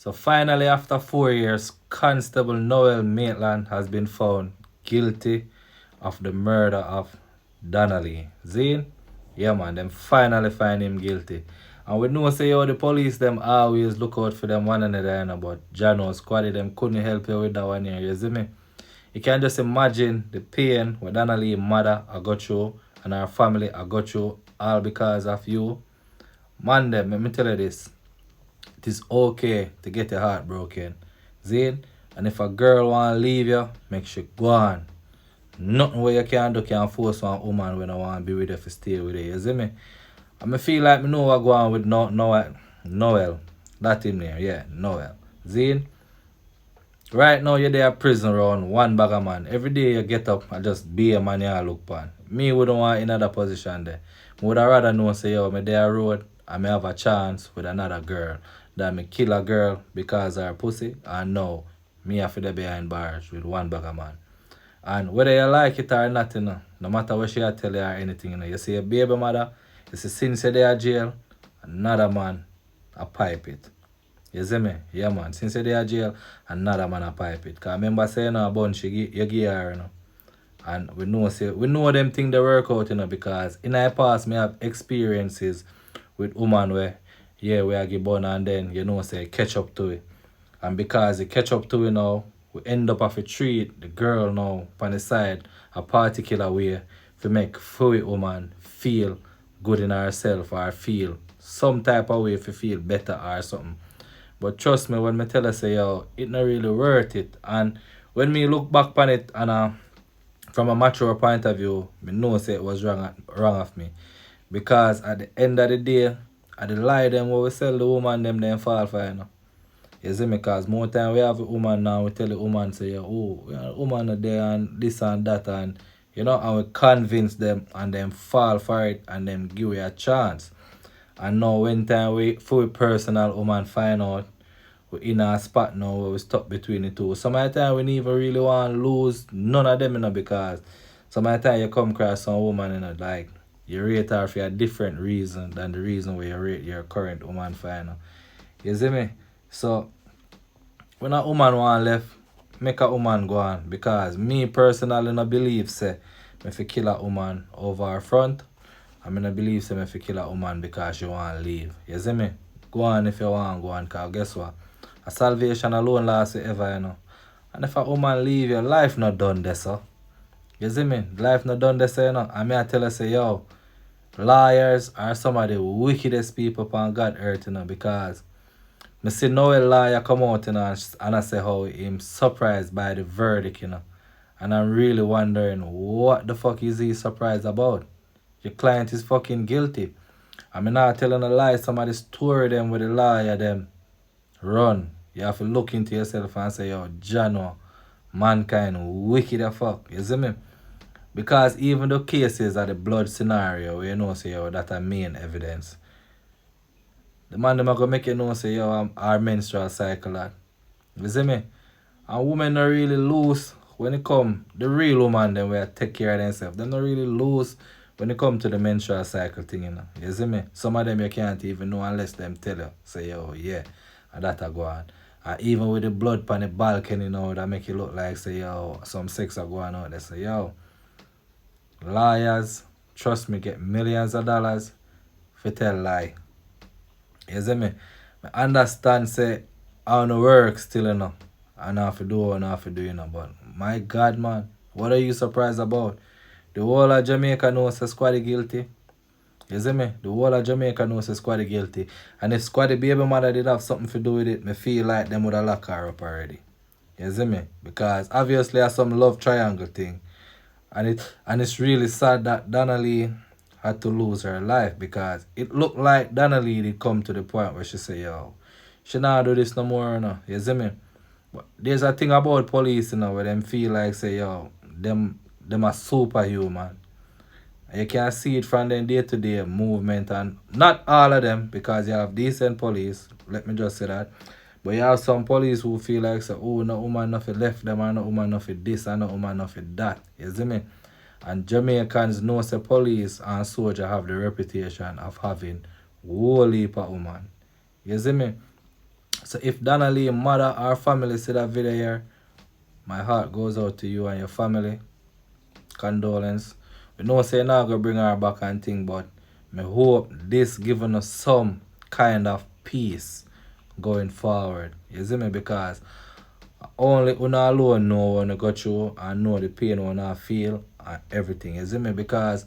So finally, after 4 years, Constable Noel Maitland has been found guilty of the murder of Donna-Lee. Zine? Yeah man, them finally find him guilty. And we know say the police them always look out for them one another, but Jano squad them couldn't help you with that one here, you see me? You can just imagine the pain what Donna-Lee mother I got through and her family I got through all because of you. Man them, let me tell you this. It is okay to get your heart broken. Zane, and if a girl want to leave you, make sure go on. Nothing what you can do can force one woman when I want to be with you to stay with you. You see me? I feel like me know what go on with Noel. That him there, yeah, Noel. Zane, right now you're there at prison around one bag of man. Every day you get up and just be a man you look pan. Me wouldn't want another position there. I would rather know say yo, me there road and me have a chance with another girl than me kill a girl because of her pussy and now me have to be behind bars with one bag of man. And whether you like it or not, no matter what she tell you or anything, you see a baby mother, you see since you're there jail, another man a pipe it. You see me? Yeah man, since you're there jail, another man a pipe it. Cause remember saying a bunch you give her, And we know them things they work out, because in the past me have experiences with woman where we are give bun and then say catch up to it. And because it catch up to it now, we end up have to treat the girl now on the side a particular way to make fully woman feel good in herself or feel some type of way to feel better or something. But trust me when me tell her say yo, it not really worth it. And when me look back on it and from a mature point of view, me know say it was wrong of me. Because at the end of the day, at the lie them what we sell the woman them fall for You see me? Because more time we have a woman now, we tell the woman say, oh, we have a woman there and this and that and and we convince them and them fall for it and them give you a chance. And now when time we for personal woman find out we in a spot now where we stuck between the two. Some of the time we never really want to lose none of them, because some of the time you come across some woman, like you rate her for a different reason than the reason where you rate your current woman for, You see me? So when a woman want left, make a woman go on. Because me personally no believe say me fi kill a woman over her front. I mean I believe say me fi kill a woman because she want to leave. You see me? Go on if you want go on, cause guess what? A salvation alone lasts forever, And if a woman leave, your life not done there, so. You see me? Life not done there, so, And I tell her, say, yo, liars are some of the wickedest people upon God earth, because I see Noel lawyer come out, and I say how I'm surprised by the verdict, And I'm really wondering, what the fuck is he surprised about? Your client is fucking guilty. I'm not telling a lie, some of the story them with the lawyer them run. You have to look into yourself and say, yo, Jano, mankind wicked as fuck. You see me? Because even the cases are the blood scenario, where say, yo, that are main evidence. The man them are going to make you know, say, yo, our menstrual cycle that. You see me? And women are really loose when it come. The real woman, them will take care of themselves. They're not really loose when it come to the menstrual cycle thing, You see me? Some of them you can't even know unless them tell you. Say, yo, yeah, and that a go on. And even with the blood on the balcony, that make it look like, say, yo, some sex are going on. They say, yo, liars, trust me, get millions of dollars for tell lie. You see me? I understand, say, how it works still, And I have to do what I have to do, But my God, man, what are you surprised about? The whole of Jamaica knows the squad guilty. You see me? The whole of Jamaica knows the squad guilty. And if squad baby mother did have something to do with it, me feel like them would have locked her up already. You see me? Because obviously there's some love triangle thing. And it's really sad that Donna-Lee had to lose her life, because it looked like Donna-Lee did come to the point where she say, yo, she not do this no more, You see me? But there's a thing about police, where them feel like say, yo, them are superhuman. You can see it from their day-to-day movement, and not all of them, because you have decent police, let me just say that. But you have some police who feel like, say, oh, no woman nothing left them, and no woman nothing this, and no woman nothing that. You see me? And Jamaicans know say police and soldier have the reputation of having whole heap of woman. You see me? So if Donna-Lee mother or family see that video here, my heart goes out to you and your family. Condolence. We know say now gonna bring her back and thing, but me hope this giving us some kind of peace going forward. You see me? Because only una alone know when you go through and know the pain when I feel and everything. You see me? Because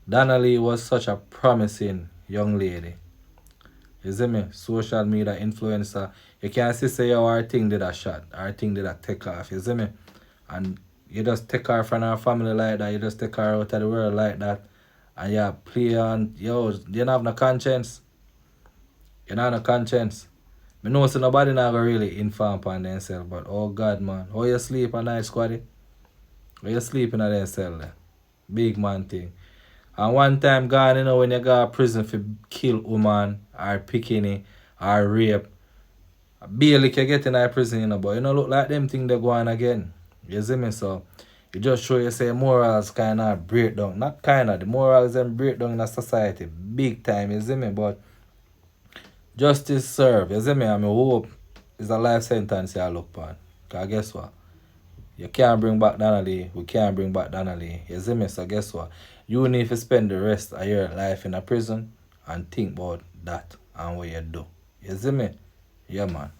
Donna-Lee was such a promising young lady. You see me? Social media influencer. You can't say our thing did a shot, our thing did a take off. You see me? And you just take her from our family like that, you just take her out of the world like that, and you play on, yo, you don't have no conscience. You don't have no conscience. I know so nobody not gonna really inform upon themselves, but oh God, man, how you sleep at night, squaddy? How you sleeping at themselves there? Big man thing. And one time gone, you know, when you go to prison for kill woman, or picking or rape, barely can get in that prison, you know, but you know, look like them thing they go on again. You see me? So, you just show you say morals kind of break down. Not kind of, the morals them break down in a society. Big time, you see me? But justice serve, you see me? I mean, hope is a life sentence you look upon. Because guess what? You can't bring back Donna-Lee. We can't bring back Donna-Lee. You see me? So guess what? You need to spend the rest of your life in a prison and think about that and what you do. You see me? Yeah, man.